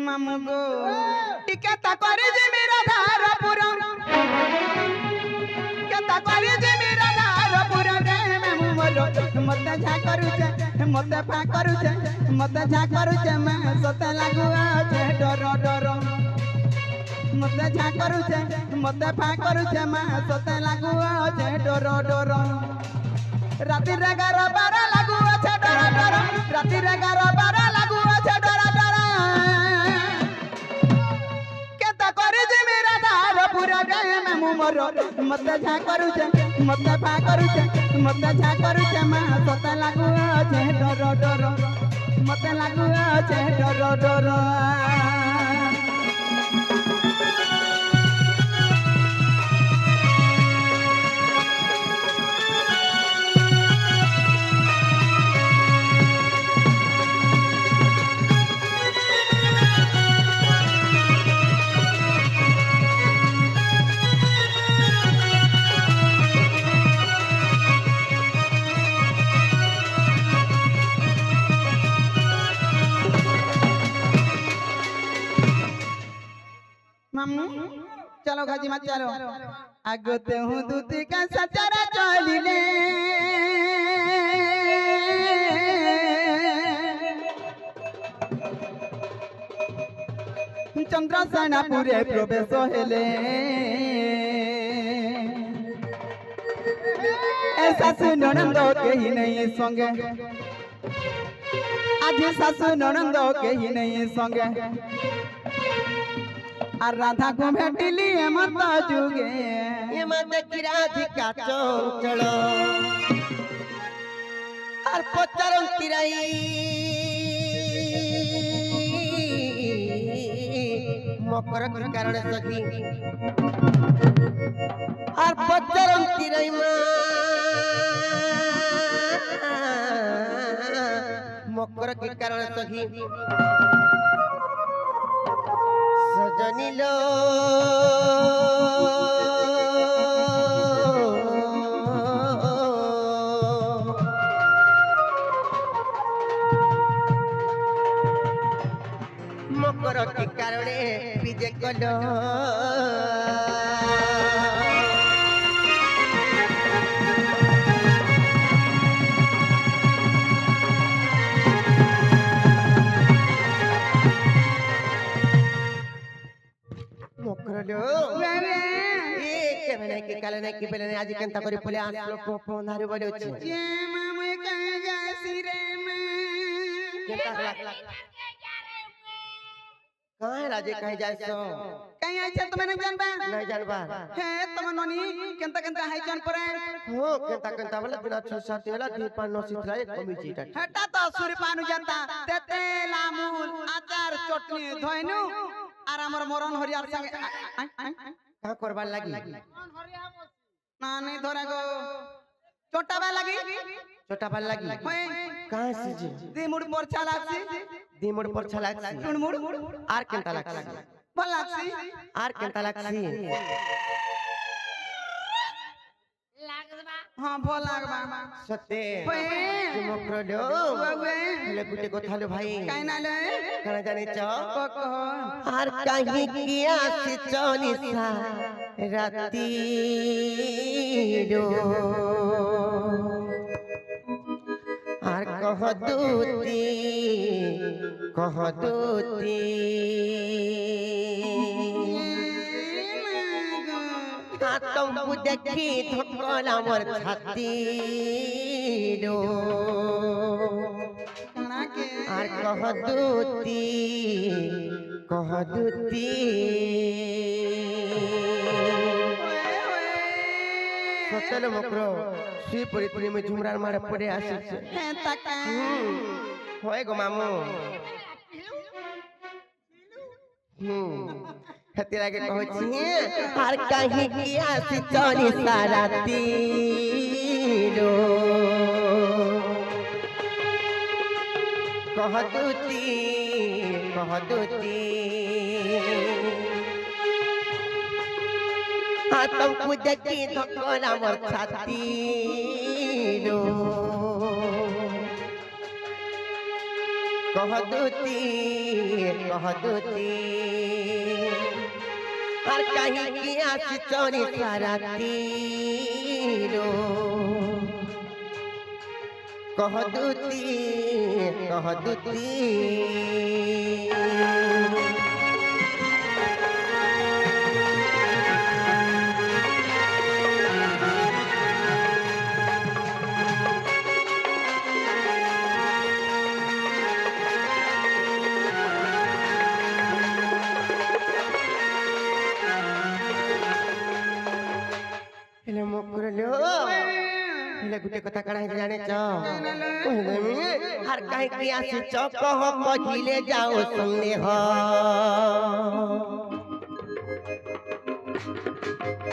मामू गो टिके तकरी जे मेरा धार पुरा के तकरी जे मेरा धार पुरा रे मामू मोरो मते झा करू छे मते पा करू छे मते झा करू छे मैं सते लागू छे डर डर मते झा करू छे मते पा करू छे मैं सते लागू छे डर डर राति रे 11-12 लागू छे डर डर राति रे 11-12 लागू छे डर डर के तकरी जे मेरा धार पुरा रे मामू मोरो मते झा करू छे मते पा करू छे मते झा करू छे मैं सते लागू छे डर डर मते लागू छे डर डर मामू चलो गाजी मत चलो आगते हूँ दूती का सचारा चलिले चंद्रसेना पूरे प्रवेश हेले ऐसा सुनंदो के ही नहीं संगे आज सासु ननंदो के ही नहीं संगे আর রাধা কো ভেটিলি মত যুগে এমত কি রাধিকা চঞ্চল আর পচারন্তি রাই মকর কি কারণে সখী আর পচারন্তি রাই মা মকর কি কারণে সখী सजनिलो मकर के कारणे विजय कलो के बेले आज केनता करी पले आसलो पोंधारे बोले अछि जे मामू कहे जासी रे मैं केनता काहे राजे कहे जासो कहीं आइछे तुम नहीं जानबा नहीं जानबा हे तुम ननी केनता केनता हाई जान परे हो केनता केनता बोले बिना 6-7 होला 2-5 सिथरा एक कमिटी टा हटा तो सूर्य पानु जाता तेते लामूल आचार चटनी धोइनु आर हमर मरण हरियार संगे का करबा लागी ना नहीं धरे गो छोटाबा लागी होय कहां से जी दी मुड़ पर छलासी दी मुड़ पर छलासी टुन मुड़ आर केनता लागसी भलासी आर केनता लागसी हां भल लागबा सते होय मकरडो बाबे ले गुटे को थालो भाई काई ना ले कना जाने छ कह आर कहीं किया से चनिसा राती रो आर कह दूती तुमको देखी धोकला मोर छाती रो कना के आर कह दूती सचल मकरो श्री परिपुरी में झुमरार मारे पड़े आसी छे हे तका होय गो मामू हतेरा के कहै छी आर कहीं की आसी चली सारा तीरो कह दूती तुमको देखी धोकला मोर छाती रो कह दूती और कहीं किया चोरी सारा तीरो कह दूती हेले मुकुरलो हेले गुटे कथा कणा है जाने छ हर कहीं की आसी चौक हो कहिले जाओ सुनने हो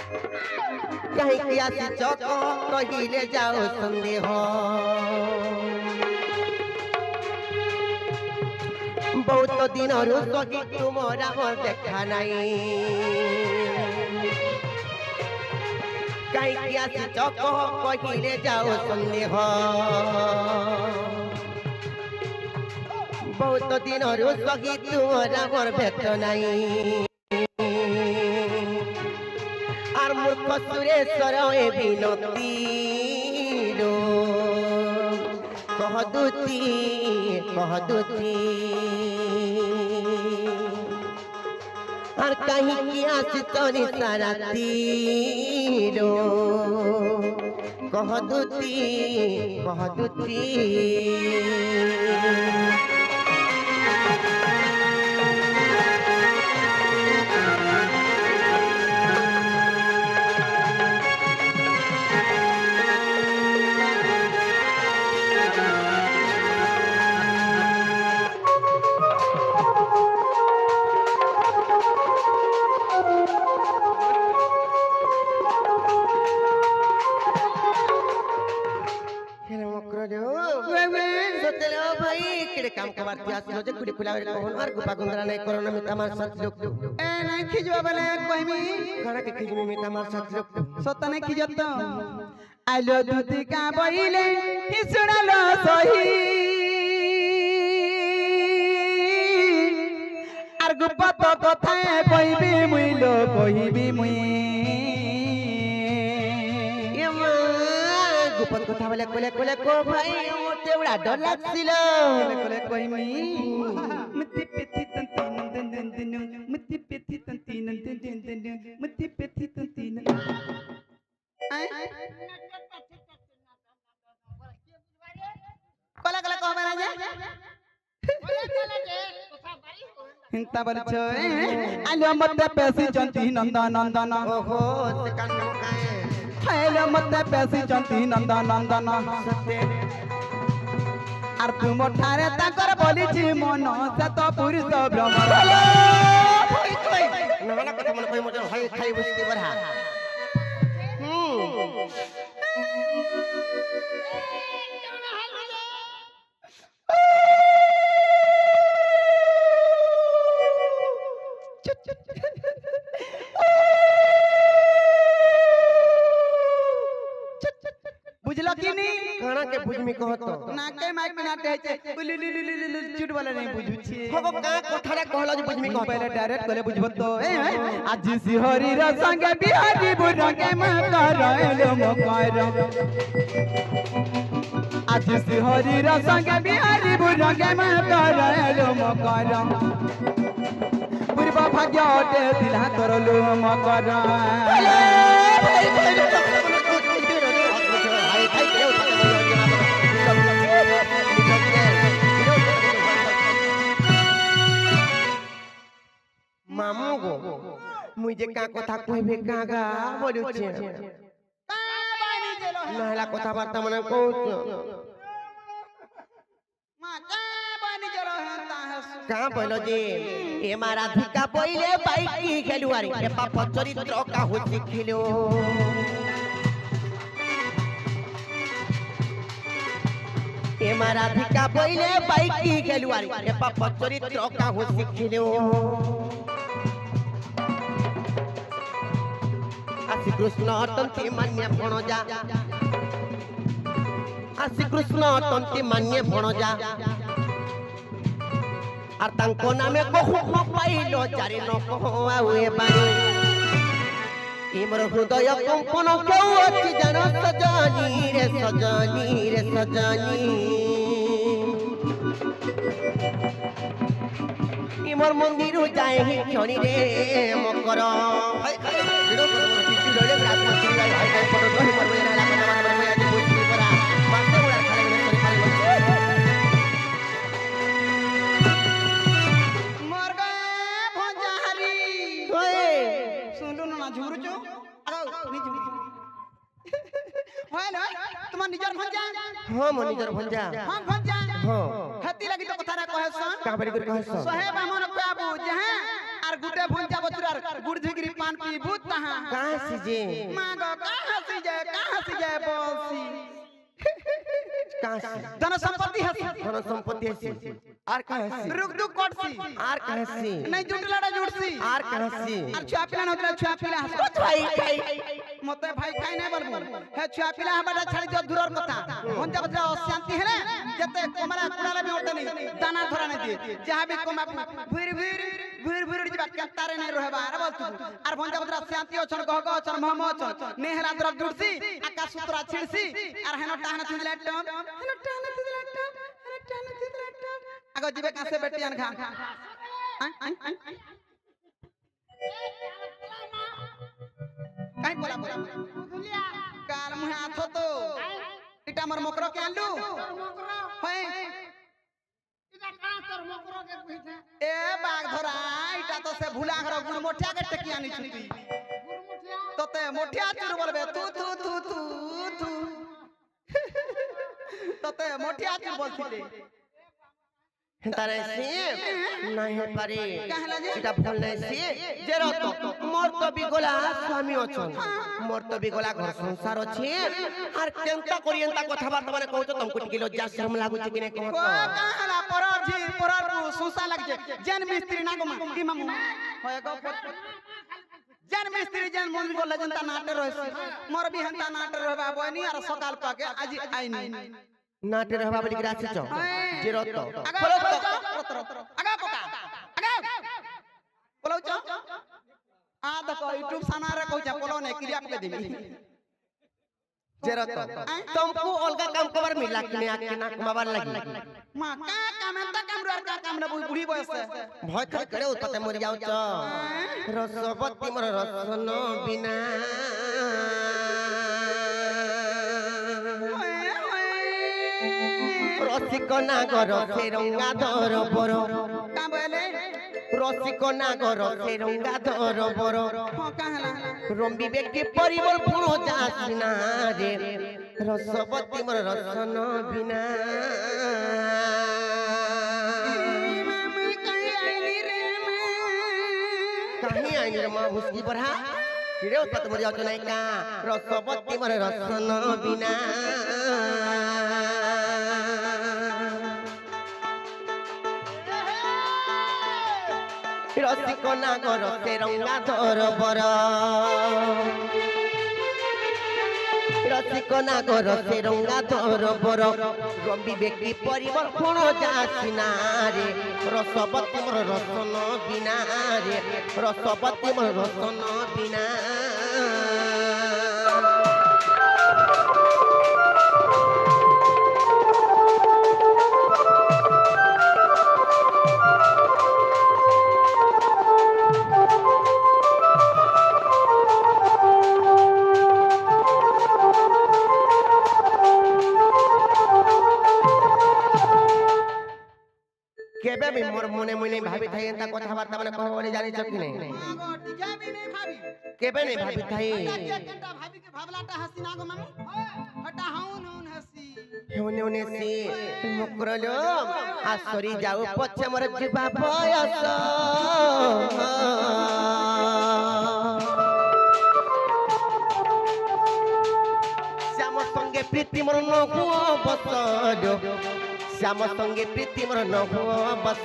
कहीं की आसी चौक हो कहिले जाओ सुनने हो बहुत दिन सही तुमरा मोर देखा नहीं कहीं किया से चौक कहिले जाओ सुनने हो बहुत दिन सही तुमरा मोर भेट नहीं और मूर्ख सुरेश्वर ए विनती कह दूती और कहीं किया से तोरी सारा तीरो कह दूती काम कबार दिया सुनो जे कुड़ी कुलावे कोन और गुपा गुंदरा नहीं कोरोना में तमार साथ लोग ए नहीं खिजवा बले कहमी घरा के खिजमी में तमार साथ लोग सत नहीं खिजत आलो दूती का बइले ही सुनलो सही आर गुपा तो कथा कहबी मुइलो कहबी मुई ये गुपत कथा वाले कोले को भाई तेवढा डर लागছিল कोले कहमी मती पेती तंती नंदन मती पेती तंती नंदन मती पेती तंती कोला कोला कह बना जा हिंता बर छे आलो मते पैसी चंती नंदन ओहो से कान काए आलो मते पैसी चंती नंदन सत्य आर तुम ठारे ताकर बोलीची मन से तो पुरुष भ्रमर नवना कथा मन कोई मजे हाय खाई बसती बरहा बुझलो कि नहीं खाना के बुझमी कहत ना के माइक में ना कहै छै चुट वाला नहीं बुझु छी हो का कथारा कहलो जे बुझमी कहत पहले डायरेक्ट करे बुझबो तो आज सिहरी रा संगे बिहारी बुरा के मकरलो मकर आज सिहरी रा संगे बिहारी बुरा के मकरलो मकर पूर्व भाग्य ओटे दिला करलो मकर मामू गो मुझे का कथा कहबे कागा बोलुछे नहला कथा बार्ता मन कहू मां का बानी जरो हंता है का बोलो जी ए मारा धिका पहिले बाइक की खेलुआरी ए पाप चरित्र का होती खेलो ए मारा धिका पहिले बाइक की खेलुआरी ए पाप चरित्र का होती खेलो आसी कृष्ण तंती मान्य भणजा आसी कृष्ण तंती मान्य भणजा আর তাঙ্ক নামে কহু পাইল চারি ন কহুয়ে বাণী ইমর হৃদয় কম্পন কেউ অতি জান সজনী রে সজনী রে সজনী ইমর মন্দির যায় ক্ষণি রে মকর তোমার নিজের ভঞ্জা হ্যাঁ মো নিজের ভঞ্জা হ্যাঁ ভঞ্জা হ্যাঁ হাতি লাগি তো কথা রা কহেছ কাবড়ি করে কহছ সাহেব আমন পাবু জহা আর গুটে ভঞ্জা বচুরার গুড় ধিগরি পান পি ভূত তাহা কাহছি যে মাগো কাহছি যায় বলছি কাহছি ধন সম্পত্তি হাসি ধন সম্পত্তি আছে আর কাহছি रुक दुख कोटसी আর কাহছি नहीं जुटलाडा जुटसी আর কাহছি আর छुआ पिला नदला छुआ पिला हस ভাই ভাই मते भाई खाई नहीं बोलबो हे छुआ पिला हबाडा छाड़ी दियो दूरर कथा भंजा बजा अशांति हेले जते कोमरा कुडाला भी ओटनी दाना धरा नहीं दिए जहां भी कोमा भूर जिबा केतारे नहीं रहबा अरे बोल तू आर भंजा बजा शांति अछन गहग अछन महम अछन नेहरा दूर जुटसी आकाश सूत्रा छिड़सी आर हेनो टाहना थिदला टम आगो जीवे कासे बेटियान खा काई बोला काल मुहे आथो तो इटा मोर मकरो के आलू होय इटा का तोर मकरो के कहिथे ए बाग धरा इटा तो से भुला घर गुड़ मोठिया के टेकी आनी छुटी गुड़ मोठिया तते मोठिया चुर बोलबे तू तते मोठिया चुर बोलथिले তারে সে নাই হে পারে এটা ভুল নাই সে যে রত মোর তো বিগলা স্বামী অছন মোর তো বিগলা ঘর সংসার আছে আর কেনতা করি এন্তা কথা বার্তা মানে কইতো তমকু টিকি লজ্জা শরম লাগুছে কি নে কহ को काहला परर सुसा लग जे जन मिस्त्री ना गो की मामू होय गो जन मिस्त्री जन मन बोले जनता नाटे रहसी मोर भी हंता नाटे रहबा बनी और सकाल पाके आज आईनी नाटे रहबा बोली ग्रासी छ जे रत आगा पका आगा बोलो छ आ देखो यूट्यूब साना रे कहू छ बोलो ने क्रिया पे देबी जे रत तुमको अलगा काम कबर मिला कि ने आके ना कमाবার লাগি मां का काम एंता काम रो का काम ने बुढ़ी बयस भय खा करे उतते मर जाउ छ रसवती मोर रसन बिना रसिक नागर सेरंगा धर बर का बोले रसिक नागर सेरंगा धर बर हां कहला रंबी बेके परिबल पुरो जासिना रे रसवती मोर रसन बिना कहीं आइनी रे मां मुस्की बरहा किरे उत्पत मर जाउ नै का रसवती मोर रसन बिना रसिक नागर सेरंगा धर बर रसिक नागर सेरंगा धर बर रंबी बेकी परिबर कोण जासिना रे रसवती मोर रसन बिना रे रसवती मोर रसन बिना केबे भी मोर मने मने भाभी थाई एंता कथा बार्ता माने कहबो बोली जानि छ कि नै आगो टिका भी नहीं भाभी केबे नै भाभी थाई एकटा भाभी के भावलाटा हसी ना गो मामू हटा हाउन हसी होने होने से मुकरलो आसरी जाऊ पछे मोर जीवा बयस श्याम संगे प्रीति मोर न हुआ बसलो श्याम संगे प्रीति मोर न हुआ बस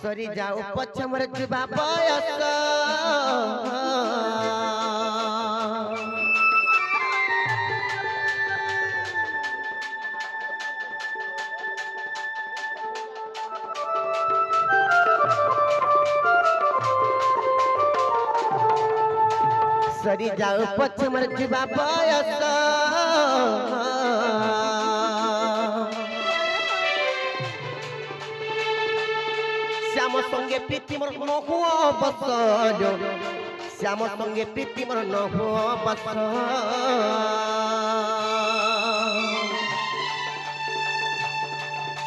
सरी जाऊ पछे मोर जीवा बयस सरी जाऊ पछ मर जीवा बयस श्याम संगे प्रीति मोर न हुआ बस श्याम संगे प्रीति मोर न हुआ बस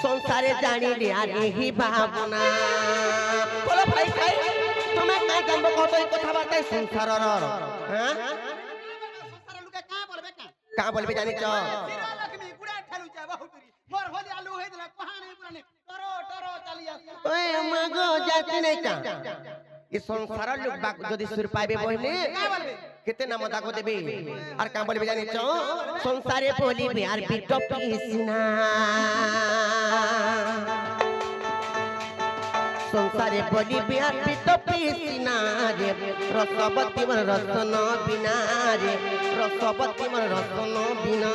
संसारे जानी रे आरे ही भावना बोलो भाई भाई तुम्हें क्या जानबो कतो कथा बार्ता संसार हां संसार लुके का बोलबे का बोलबे जानि छ सिरा लक्ष्मी गुड़ा ठेलु छ बहुतरी मोर होली आलू होई देला कहा नहीं पुराने टरो टरो चली आस ओए मगो जाति नहीं का ई संसार लोग बाक जदी सुर पाइबे बहिने का बोलबे केते नाम दाको देबे आर का बोलबे जानि छ संसारे बोली बिहार बिटपी सिना संसारे बोली बिहार बिटपी सिना रे रसवती मन रसन बिना रे रसवती मन रसन बिना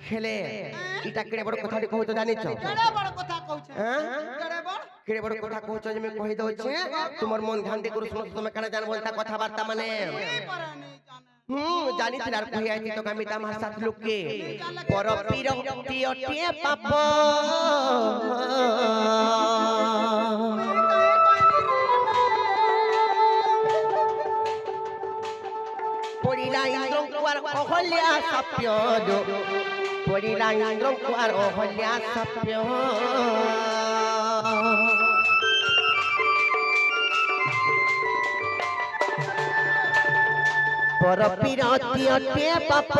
खेले इटा केड़े बड़ कथा कहू तो जानि छ केड़े बड़ कथा कहू छ हां केड़े बड़ केड़े बड़ कथा कहू छ जे मैं कहि दउ छे तुमर मन ध्यान दे करू सुनो तुम कना जान बोलता कथा वार्ता माने जानी थी यार कहि आई तो कामिता मार साथ लोग के पर पीर टिए पाप पड़िला इंद्र कुआर अहल्या सप्य दो पड़िला इंद्र कुआर अहल्या सप्य पर पिरती पाप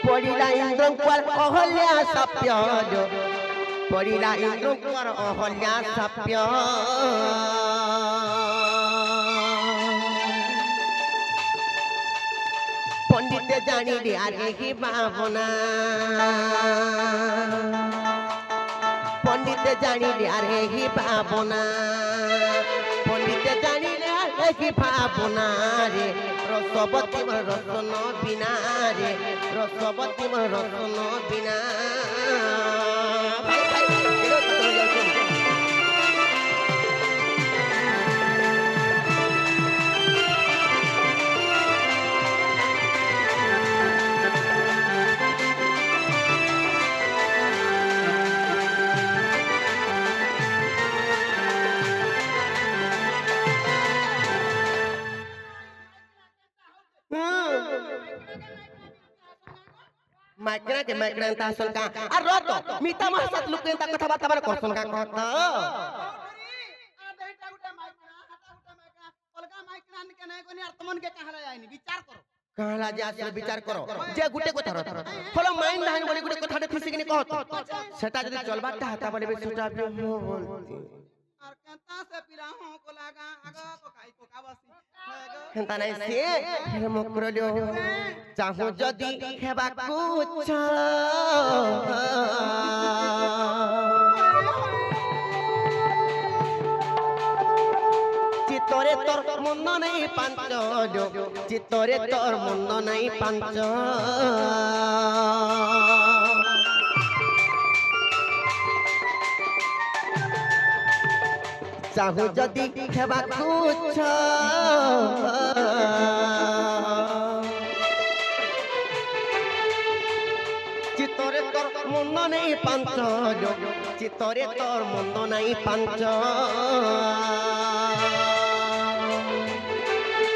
पड़िला इंद्र कुआर अहल्या सप्य दो पड़िला इंद्र कुआर अहल्या सप्य पंडित जानी रे आरे ही भावना पंडित जानी रे आरे ही भावना पंडित जानी रे आरे ही भावना रे रसवती मोर रसन बिना रे रसवती मोर रसन बिना माइकरा के माइकरा अंता सन का आ रोतो मीता मा साथ लोग अंता कथा बात माने करसन का कहत कहला जे आसे विचार करो जे गुटे को थर फलो माइंड धान बोले गुटे कथा फिसी किने कहत सेटा जदी चलबा ता हता बोले सेटा भी हो बोलती और कंता से पिराहो को लागा आगा को काई को कावसी हेंता नै से हे मकर लियो चाहू जदी हेबा कुछ चितरे तोर मन नहीं पांच चितरे तोर मन नहीं पांच चाहू जदी हेबा कुछ चितरे तोर मन नहीं पांच चितरे तोर मन नहीं पांच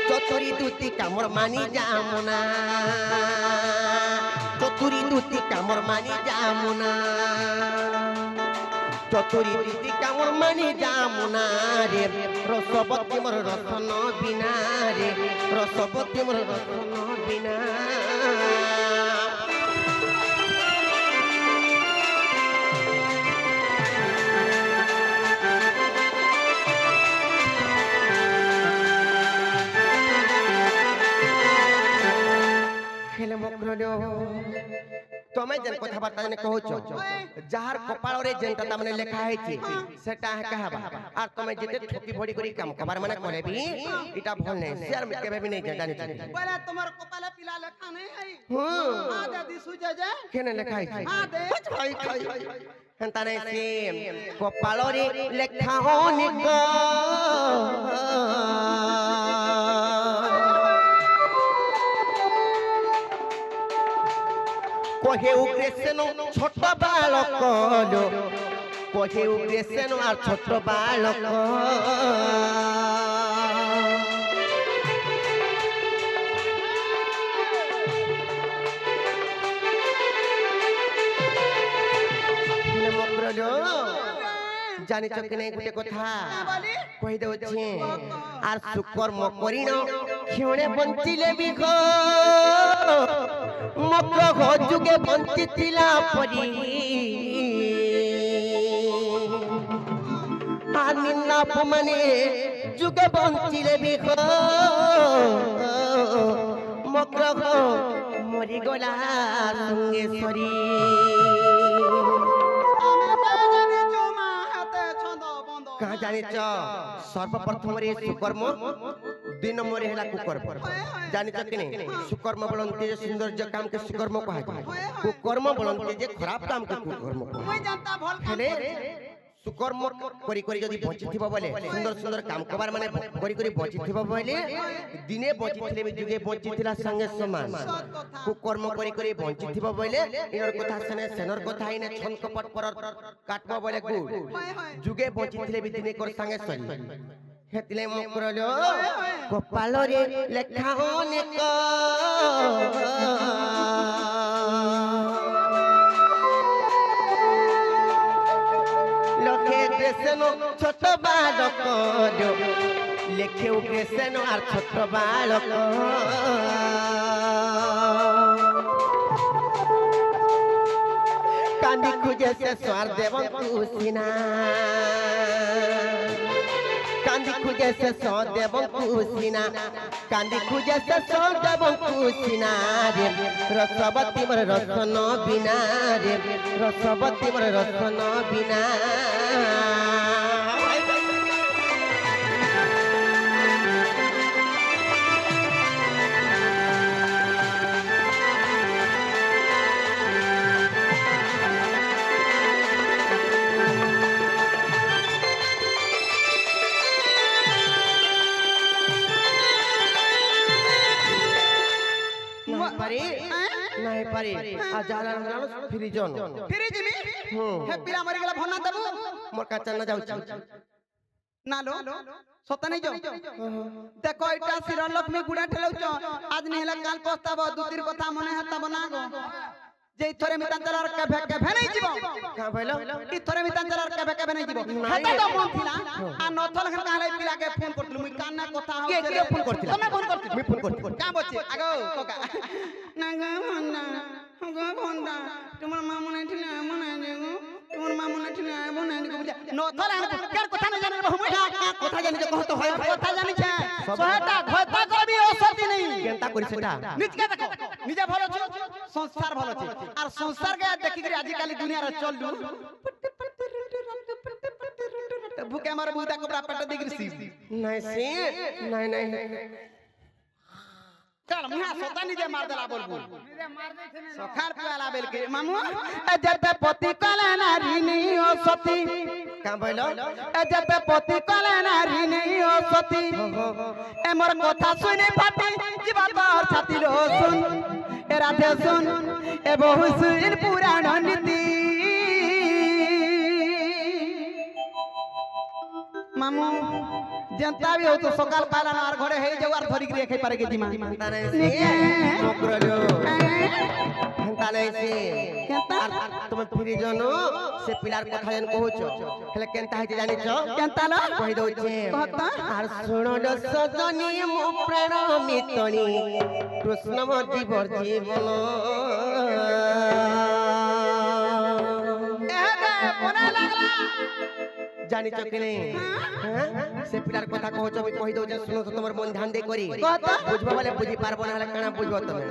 चतुरी दूती कामर मानी जामुना चतुरी दूती कामर मानी जामुना चतुरी दूती कामर मानी जामुना रे रसवती मोर रसन बिना रे रसवती मोर रसन बिना खेले मकर तमे जन कथाबार्ता जने कहूछ जहार कपाल रे जेनटा तमने लेखा है छी सेटा है कहबा आर तमे जेते ठोकी भड़ी करी काम कबार माने करे भी इटा भल नै शेयर में केबे भी नै जानि छी बोले तुम्हार कपाल पिला लेखा नहीं है हां आ दादी सुजे जे केने लेखा है हां दे भाई हंता नै से कपाल रे लेखा होनी को कहे उग्रेसेनो छोट बालक कहे उग्रेसेनो आर छोट बालक जानी कि नहीं गुटे कथा कहि दे छी आर सुकर्म करिन क्षणे बंचिले भी खो मक्र हो जुगे बंचितिला परी आर निन्ना अपमाने जुगे बंचिले भी खो मक्र हो मरी गला संगेश्वरी कहाँ जाने सर्वप्रथम रे सुकर्म दुई नंबर है कुकर्म जानी कि नहीं सुकर्म बोलते सुंदर जो काम के सुकर्म कहा कुकर्म बोलते जे खराब काम के कुकर्म हेले सुकर्म करी करी जदी बचिथिबो बोले सुंदर सुंदर काम कबार माने करी करी बचिथिबो बोले दिने बचिथिले भी जुगे बचिथिला संगे समान कुकर्म करी करी बचिथिबो बोले इनर कथा सने सेनर कथा इने छन कपट पर काटबो बोले गुड जुगे बचिथिले भी दिने कर संगे सरी हेतिले मकरलो कपाल रे लेखा होने को सेनो छोट बालक लेखे उगे सेनो आर छोट बालक कांदी खुजे से स्वार देवन कुसिना कांदी खुजे से सो देवन कुसिना कांदी खुजे से सो देवन कुसिना रे रसवती मोर रसन बिना रे रसवती मोर रसन बिना नहीं पारे आ जाला नालो फ्रिज मी हे पिला मरि गेला भना देबू मोर काचा न जाउ नालो सत नहीं जाऊ देखो इटा सिर लक्ष्मी गुडा ठेलौच आज नहीं हला काल पस्ताब दुतिर कथा मने हता बनागो जे थरे मितांचलर के भे नहीं जीवो का भइलो ई थरे मितांचलर के नहीं जीवो हता तो मन थिला आ नथल खन काले पिला के फोन करतलु मुई कान्ना कथा हो के फोन करथिला तमे फोन करथिला मी फोन करथिला का बच्चे आगो कोका नागा भंडा गो भंडा तुमर मामू नहीं थिला मने जेगो तुमर मामू नहीं थिला मने जेगो नथल हम केर कथा न जाने बहु कथा जानि जे कहत होय कथा जानि छे सोहेटा घोता करबी औषधि नहीं केनता करि सेटा निज के देखो निजे भलो छ संसार भलो छ और संसार के देखि करी आज काली दुनिया रे चललु भूखे मारे बुदा कपड़ा पट दिगरी सी नहीं सी नहीं नहीं चल मुहा सोता निजे मार देला बोलबो निजे मार दे छने सखार पेला बेल के मामू जब पति कला नारी नहीं ओ सती का भइलो जब पति कला नारी नहीं ओ सती ए मोर कथा सुने फाटी जीवा तोर छाती रो सुन ए राधे सुन ए बहु सुन पुराण नीति मामू जनता भी हो तो सकाल पाला नार घरे हे जवार धरी के रखे पारे के दिमा ताने से नोकरलो ताने से तुम फ्री जनो से पिलार कथा जन कहूचो हेले केनता है जानि छ केनता ल कहि दउ छे कहता आर सुनो द सजनी मो प्राण मितनी कृष्ण मति बर जीवन एहे कोना लागला জানিছ কি নাই হ্যাঁ সে পিলার কথা কহছ আমি কই দউছ শুনো তো তোমার মন ধ্যান দে করি বুঝবা বলে বুঝি পারবো না হলে কানা বুঝবো তুমি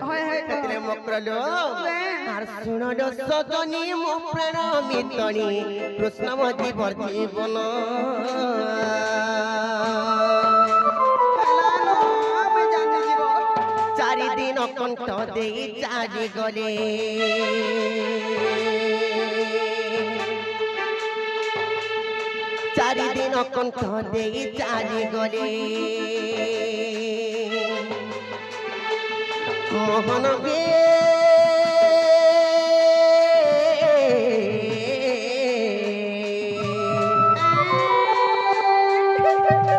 সেতিলে মকরলো আর শুনলো সজনী মো প্রাণ মিতনি কৃষ্ণ মজি বর জীবন চারিদিন কণ্ঠ দেই চালি গলে চারিদিন কণ্ঠ দেই চালি গলে মোহন গে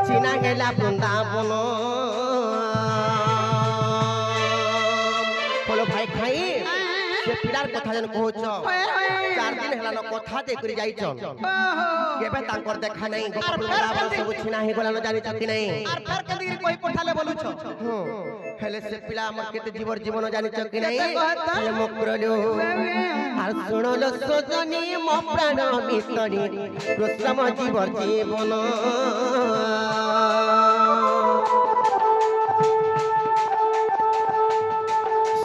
চিনা গেলা বৃন্দাবন হলো ভাই খাই সে পিলার কথা যেন কହୁଛ 4 দিন হেলানো কথা দেই করে যাইছ কেবে তাঙ্কর দেখা নাই গোপবৃন্দাবন ସବୁ ଛିନା ହେଇ ଗଲାନ ଜାଣିଛ କି নাই আর ফের কদি কই পঠালে বলুছ হেলে সে পিলা আমার কেতে জীবর জীবন জানিছ কি নাই হেলে মকরলো আর শুনলো সজনী মো প্রাণ মিতনি কৃষ্ণ মো জীবর জীবন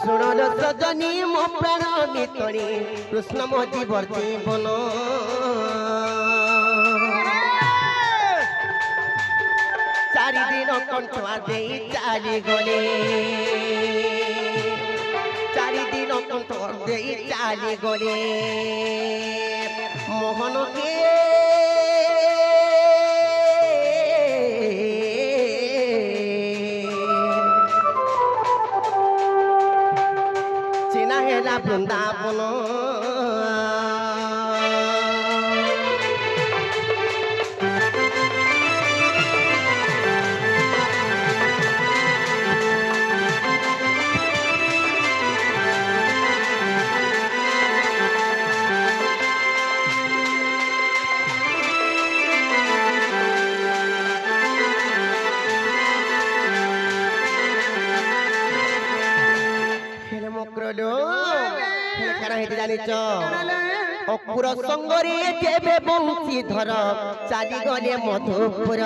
শুনলো সজনী মো প্রাণ মিতনি কৃষ্ণ মো জীবর জীবন চারিদিন কণ্ঠা দেই চালি গলে চারিদিন কণ্ঠ দেই চালি গলে মোহনকে চিনা হেলা বৃন্দাবন জানিছ অপুর সঙ্গরে যেবে বংশী ধর চালি গলে মধুপুর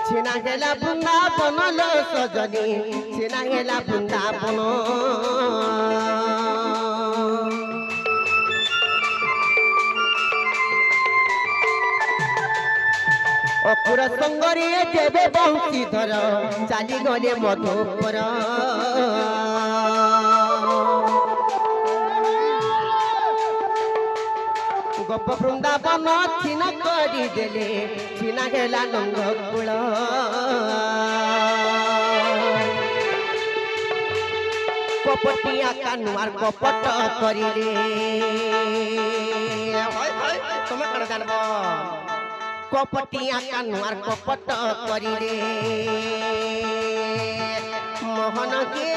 ছিনা গেলা বৃন্দাবন লো সজনী ছিনা গেলা বৃন্দাবন অপুর সঙ্গরে যেবে বংশী ধর চালি গলে মধুপুর গোপ বৃন্দাবন ছিন্ন করি দেলে ছিনা গেলা নঙ্গকুল কপটিয়া কানুয়ার কপট করিলে তোমার কেন জানব কপটিয়া কানুয়ার কপট করিলে মোহন গে